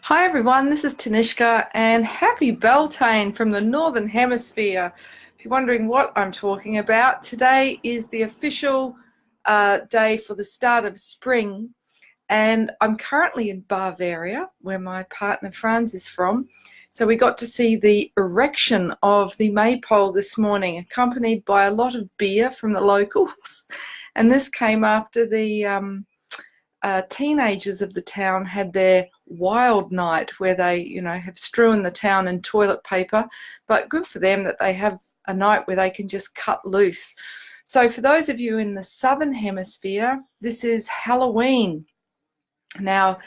Hi everyone, this is Tanishka and happy Beltane from the Northern Hemisphere. If you're wondering what I'm talking about, today is the official day for the start of spring, and I'm currently in Bavaria where my partner Franz is from. So we got to see the erection of the maypole this morning, accompanied by a lot of beer from the locals. And this came after the teenagers of the town had their wild night where they, have strewn the town in toilet paper. But good for them that they have a night where they can just cut loose. So for those of you in the Southern Hemisphere, this is Halloween. Now,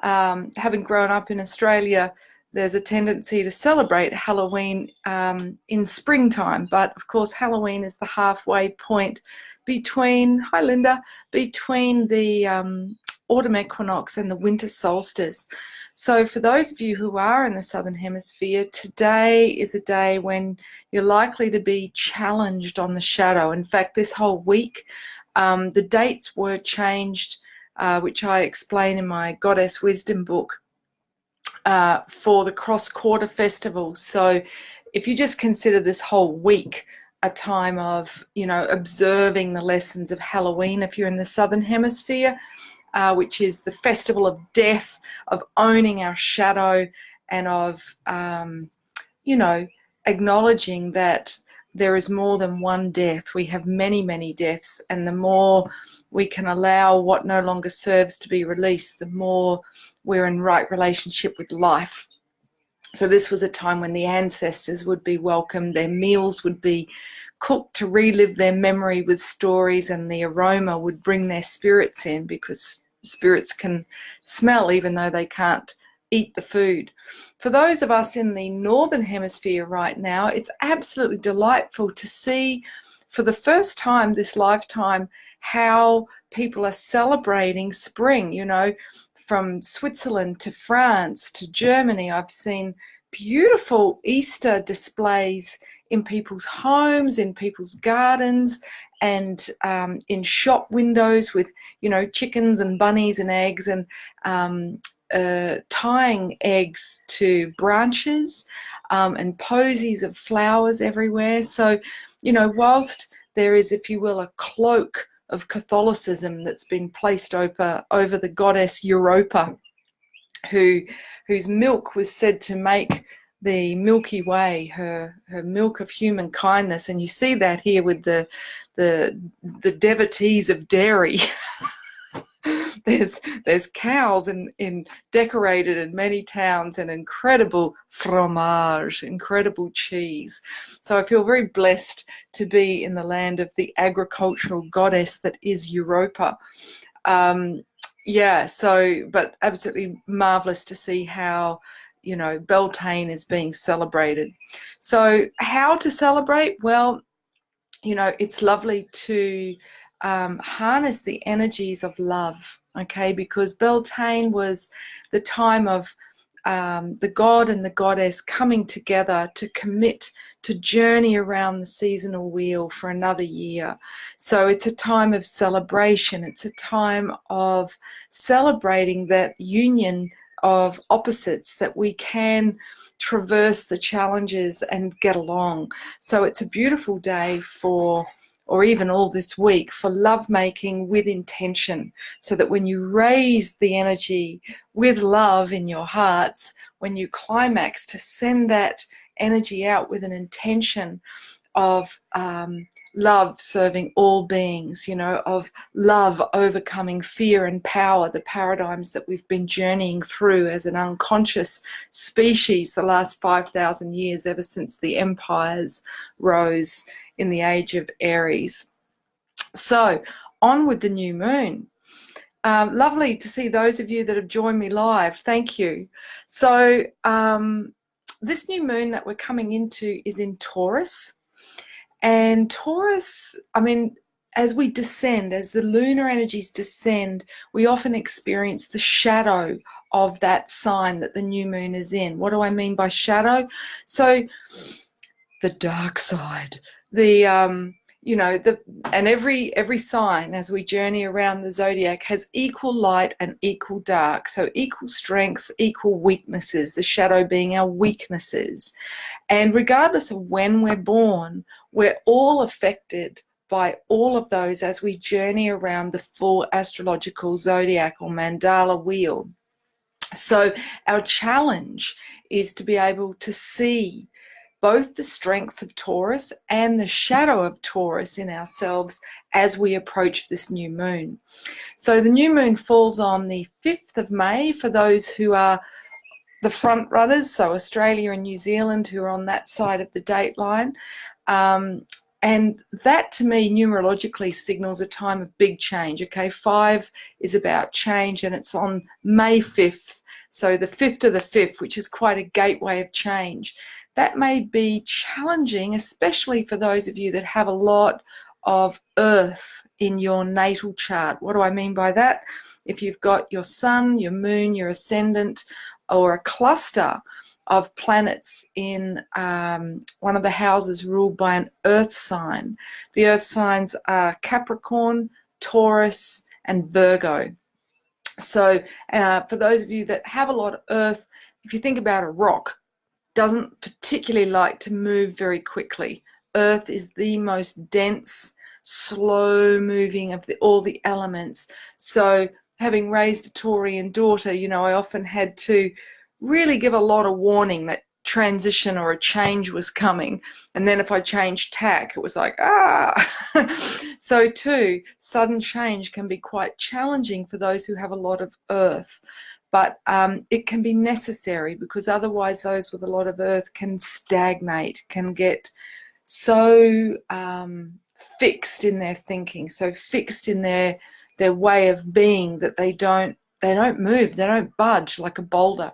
having grown up in Australia, there's a tendency to celebrate Halloween in springtime, but of course Halloween is the halfway point between, hi Linda, between the autumn equinox and the winter solstice. So for those of you who are in the Southern Hemisphere, today is a day when you're likely to be challenged on the shadow. In fact, this whole week, the dates were changed, which I explain in my Goddess Wisdom book, for the cross-quarter festival. So if you just consider this whole week a time of, observing the lessons of Halloween if you're in the Southern Hemisphere, which is the festival of death, of owning our shadow, and of, acknowledging that there is more than one death. We have many, many deaths, and the more we can allow what no longer serves to be released, the more we're in right relationship with life. So this was a time when the ancestors would be welcomed, their meals would be cooked to relive their memory with stories, and the aroma would bring their spirits in, because spirits can smell even though they can't eat the food. For those of us in the Northern Hemisphere right now, it's absolutely delightful to see for the first time this lifetime how people are celebrating spring. From Switzerland to France to Germany, I've seen beautiful Easter displays in people's homes, in people's gardens, and in shop windows with, chickens and bunnies and eggs, and tying eggs to branches, and posies of flowers everywhere. So, whilst there is, if you will, a cloak of Catholicism that's been placed over the goddess Europa, whose milk was said to make the Milky Way, her milk of human kindness. And you see that here with the devotees of dairy. There's cows in decorated in many towns, and incredible fromage, incredible cheese. So I feel very blessed to be in the land of the agricultural goddess that is Europa. But absolutely marvelous to see how, Beltane is being celebrated. So how to celebrate? Well, it's lovely to harness the energies of love, okay? Because Beltane was the time of the god and the goddess coming together to commit to journey around the seasonal wheel for another year. So it's a time of celebration. It's a time of celebrating that union of opposites, that we can traverse the challenges and get along. So it's a beautiful day for, or even all this week, for lovemaking with intention, so that when you raise the energy with love in your hearts, when you climax, to send that energy out with an intention of love serving all beings, of love overcoming fear and power, the paradigms that we've been journeying through as an unconscious species the last 5,000 years, ever since the empires rose in the age of Aries. So on with the new moon. Lovely to see those of you that have joined me live. Thank you. So this new moon that we're coming into is in Taurus. And Taurus, as we descend, as the lunar energies descend, we often experience the shadow of that sign that the new moon is in. What do I mean by shadow? So the dark side, the you know, and every sign as we journey around the zodiac has equal light and equal dark, so equal strengths, equal weaknesses, the shadow being our weaknesses. And regardless of when we're born, we're all affected by all of those as we journey around the full astrological zodiac or mandala wheel. So our challenge is to be able to see both the strengths of Taurus and the shadow of Taurus in ourselves as we approach this new moon. So the new moon falls on the 5th of May for those who are the front runners, so Australia and New Zealand, who are on that side of the date line. And that, to me, numerologically signals a time of big change. Okay, 5 is about change, and it's on May 5th. So the 5th of the 5th, which is quite a gateway of change. That may be challenging, especially for those of you that have a lot of earth in your natal chart. What do I mean by that? If you've got your sun, your moon, your ascendant, or a cluster of planets in one of the houses ruled by an earth sign. The earth signs are Capricorn, Taurus, and Virgo. So for those of you that have a lot of earth, if you think about a rock, doesn't particularly like to move very quickly. Earth is the most dense, slow moving of all the elements. So having raised a Taurian daughter, you know, I often had to really give a lot of warning that transition or a change was coming. And then if I changed tack, it was like, So too, sudden change can be quite challenging for those who have a lot of earth. But it can be necessary, because otherwise those with a lot of earth can stagnate, can get so fixed in their thinking, so fixed in their way of being that they don't move, they don't budge like a boulder.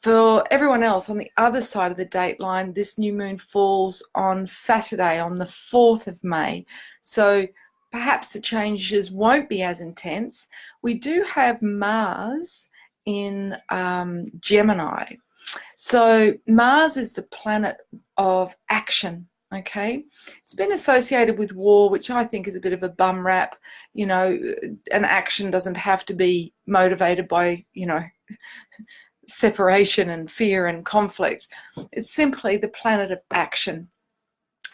For everyone else on the other side of the date line, this new moon falls on Saturday, on the 4th of May. So perhaps the changes won't be as intense. We do have Mars in Gemini. So Mars is the planet of action, okay? It's been associated with war, which I think is a bit of a bum rap. You know, an action doesn't have to be motivated by, you know, separation and fear and conflict. It's simply the planet of action.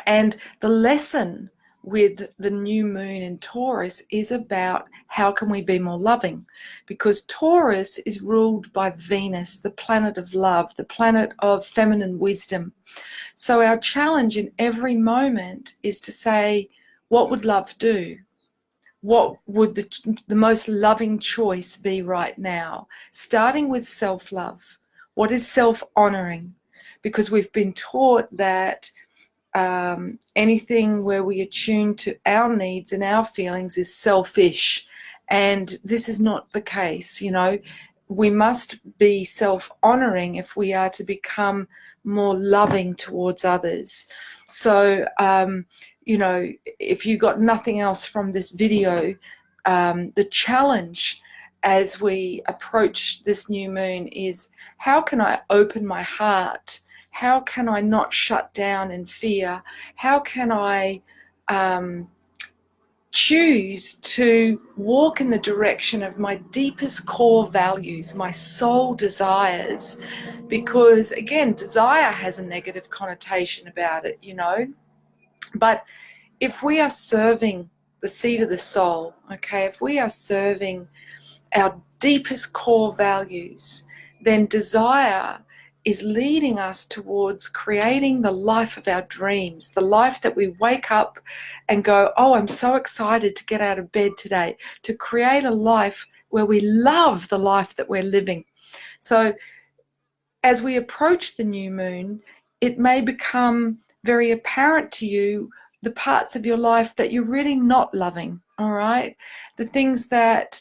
And the lesson with the new moon in Taurus is about how can we be more loving, because Taurus is ruled by Venus, the planet of love, the planet of feminine wisdom. So our challenge in every moment is to say, what would love do? What would the most loving choice be right now? Starting with self-love. What is self-honoring? Because we've been taught that anything where we attune to our needs and our feelings is selfish. And this is not the case. You know, we must be self-honoring if we are to become more loving towards others. So, you know, if you got nothing else from this video, the challenge as we approach this new moon is, how can I open my heart? How can I not shut down in fear? How can I choose to walk in the direction of my deepest core values, my soul desires? Because again, desire has a negative connotation about it, you know. But if we are serving the seat of the soul, okay, if we are serving our deepest core values, then desire is leading us towards creating the life of our dreams, the life that we wake up and go, oh, I'm so excited to get out of bed today, to create a life where we love the life that we're living. So as we approach the new moon, it may become very apparent to you the parts of your life that you're really not loving, all right? The things that,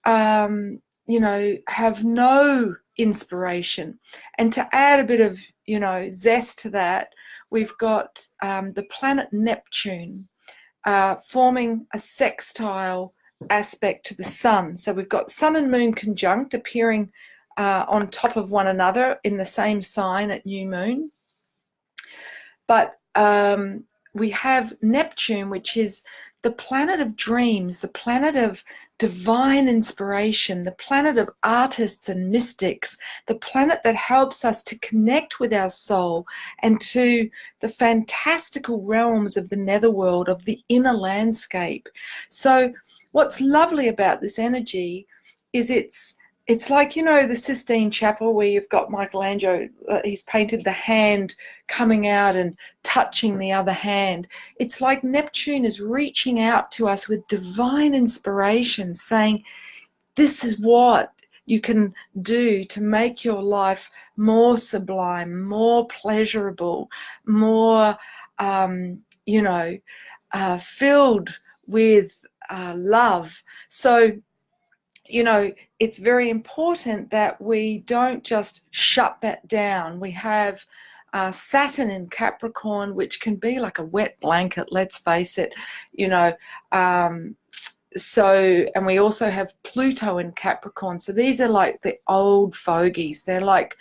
you know, have no inspiration. And to add a bit of, you know, zest to that, we've got the planet Neptune forming a sextile aspect to the sun. So we've got sun and moon conjunct appearing on top of one another in the same sign at new moon. But we have Neptune, which is the planet of dreams, the planet of divine inspiration, the planet of artists and mystics, the planet that helps us to connect with our soul and to the fantastical realms of the netherworld, of the inner landscape. So what's lovely about this energy is it's like, you know, the Sistine Chapel where you've got Michelangelo, he's painted the hand coming out and touching the other hand. It's like Neptune is reaching out to us with divine inspiration, saying, this is what you can do to make your life more sublime, more pleasurable, more, filled with love. So, you know, it's very important that we don't just shut that down. We have Saturn in Capricorn, which can be like a wet blanket, let's face it, you know. And we also have Pluto in Capricorn. So these are like the old fogies. They're like,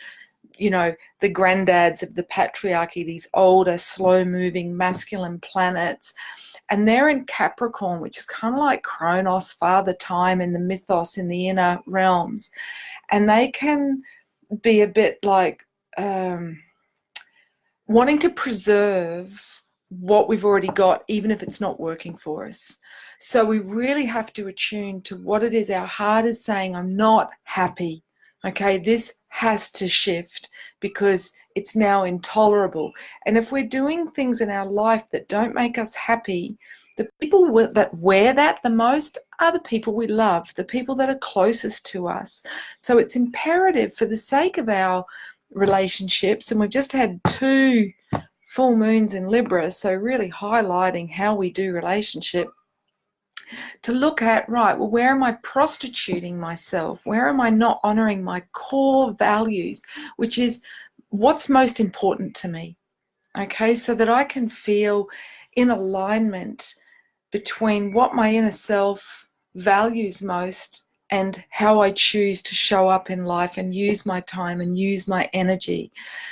you know, the granddads of the patriarchy, these older, slow-moving masculine planets. And they're in Capricorn, which is kind of like Kronos, Father Time in the mythos, in the inner realms. And they can be a bit like wanting to preserve what we've already got, even if it's not working for us. So we really have to attune to what it is our heart is saying. I'm not happy. Okay, this has to shift because it's now intolerable. And if we're doing things in our life that don't make us happy, the people that wear that the most are the people we love, the people that are closest to us. So it's imperative, for the sake of our relationships, and we've just had 2 full moons in Libra, so really highlighting how we do relationship, to look at, right, well, where am I prostituting myself? Where am I not honoring my core values, which is what's most important to me? Okay, so that I can feel in alignment between what my inner self values most and how I choose to show up in life and use my time and use my energy.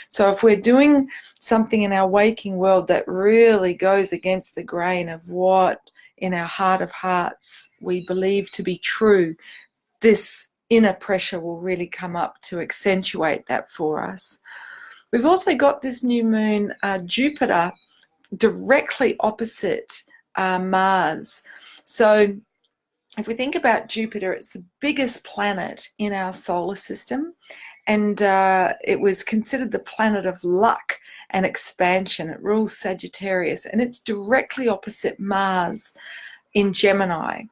So if we're doing something in our waking world that really goes against the grain of what in our heart of hearts we believe to be true, this inner pressure will really come up to accentuate that for us. We've also got this new moon, Jupiter, directly opposite Mars. So if we think about Jupiter, it's the biggest planet in our solar system, and it was considered the planet of luck and expansion. It rules Sagittarius, and it's directly opposite Mars in Gemini.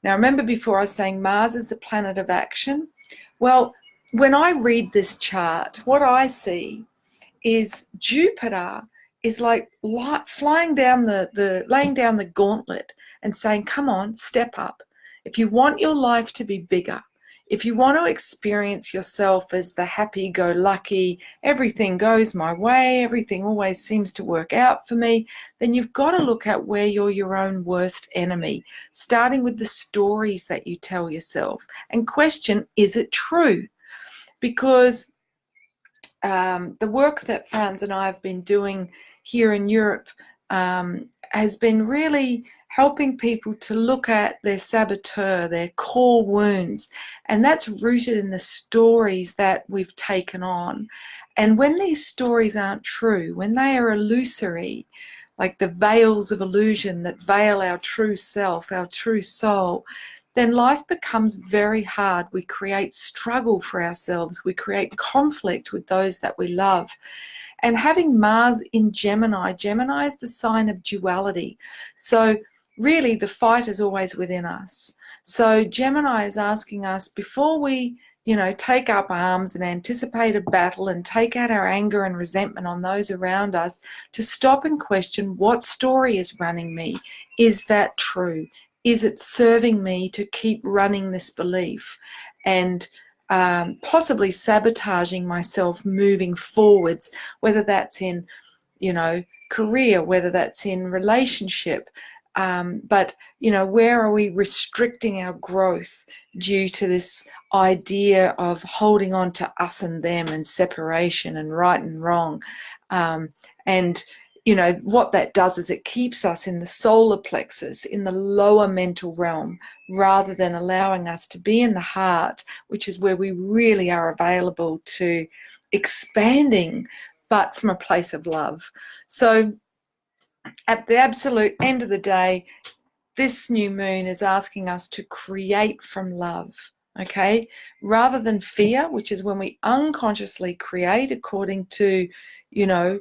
Now, remember before I was saying Mars is the planet of action? Well, when I read this chart, what I see is Jupiter is like flying down laying down the gauntlet and saying, come on, step up. If you want your life to be bigger, if you want to experience yourself as the happy-go-lucky, everything goes my way, everything always seems to work out for me, then you've got to look at where you're your own worst enemy, starting with the stories that you tell yourself, and question, is it true? Because the work that Franz and I have been doing here in Europe has been really helping people to look at their saboteur, their core wounds, and that's rooted in the stories that we've taken on. And when these stories aren't true, when they are illusory, like the veils of illusion that veil our true self, our true soul, then life becomes very hard. We create struggle for ourselves. We create conflict with those that we love. And having Mars in Gemini, Gemini is the sign of duality. So really the fight is always within us. So Gemini is asking us, before we, take up arms and anticipate a battle and take out our anger and resentment on those around us, to stop and question, what story is running me? Is that true? Is it serving me to keep running this belief and possibly sabotaging myself moving forwards, whether that's in, career, whether that's in relationship, but, where are we restricting our growth due to this idea of holding on to us and them and separation and right and wrong? And you know, what that does is it keeps us in the solar plexus, in the lower mental realm, rather than allowing us to be in the heart, which is where we really are available to expanding, but from a place of love. So at the absolute end of the day, this new moon is asking us to create from love, okay? Rather than fear, which is when we unconsciously create according to, you know,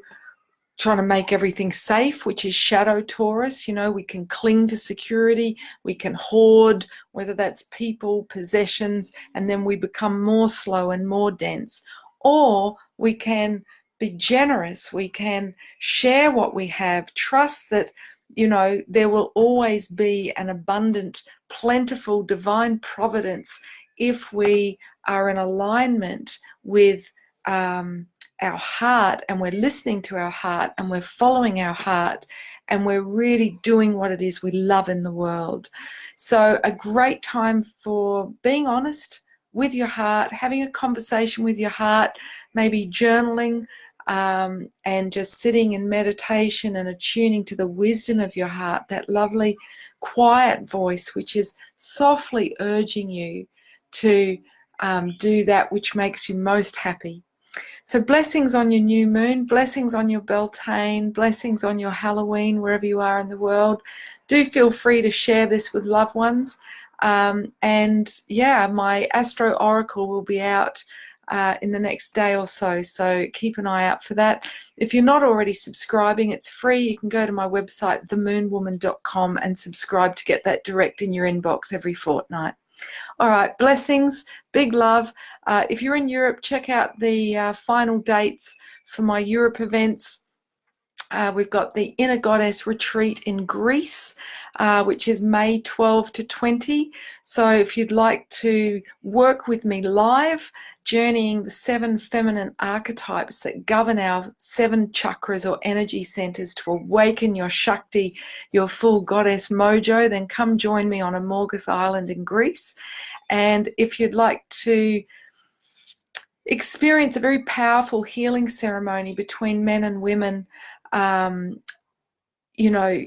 trying to make everything safe, which is shadow Taurus. You know, we can cling to security, we can hoard, whether that's people, possessions, and then we become more slow and more dense. Or we can be generous, we can share what we have, trust that, you know, there will always be an abundant, plentiful, divine providence if we are in alignment with our heart, and we're listening to our heart, and we're following our heart, and we're really doing what it is we love in the world. So a great time for being honest with your heart, having a conversation with your heart, maybe journaling, and just sitting in meditation and attuning to the wisdom of your heart, that lovely quiet voice which is softly urging you to do that which makes you most happy. So blessings on your new moon, blessings on your Beltane, blessings on your Halloween, wherever you are in the world. Do feel free to share this with loved ones. And yeah, my Astro Oracle will be out in the next day or so, so keep an eye out for that. If you're not already subscribing, it's free. You can go to my website, themoonwoman.com, and subscribe to get that direct in your inbox every fortnight. All right, blessings, big love. If you're in Europe, check out the final dates for my Europe events. We've got the Inner Goddess Retreat in Greece, which is May 12 to 20. So if you'd like to work with me live, journeying the 7 feminine archetypes that govern our 7 chakras or energy centers to awaken your Shakti, your full goddess mojo, then come join me on Amorgos Island in Greece. And if you'd like to experience a very powerful healing ceremony between men and women, you know,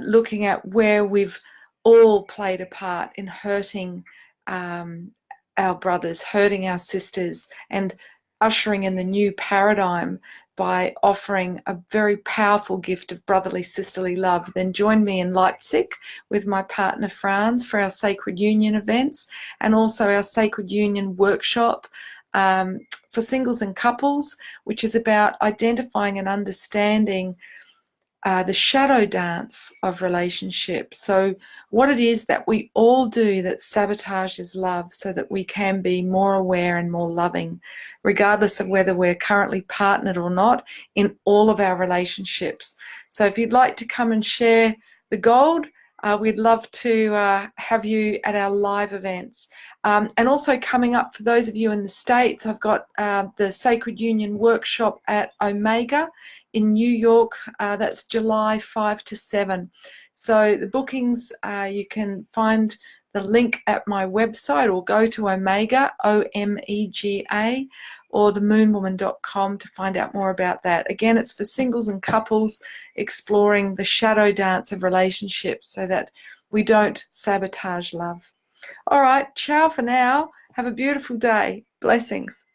looking at where we've all played a part in hurting our brothers, hurting our sisters, and ushering in the new paradigm by offering a very powerful gift of brotherly, sisterly love, then join me in Leipzig with my partner Franz for our Sacred Union events, and also our Sacred Union workshop for singles and couples, which is about identifying and understanding the shadow dance of relationships. So what it is that we all do that sabotages love, so that we can be more aware and more loving, regardless of whether we're currently partnered or not, in all of our relationships. So if you'd like to come and share the gold, we'd love to have you at our live events. And also coming up, for those of you in the States, I've got the Sacred Union workshop at Omega in New York. That's July 5 to 7. So the bookings, you can find the link at my website, or go to Omega, OMEGA, or themoonwoman.com to find out more about that. Again, it's for singles and couples exploring the shadow dance of relationships so that we don't sabotage love. All right, ciao for now. Have a beautiful day. Blessings.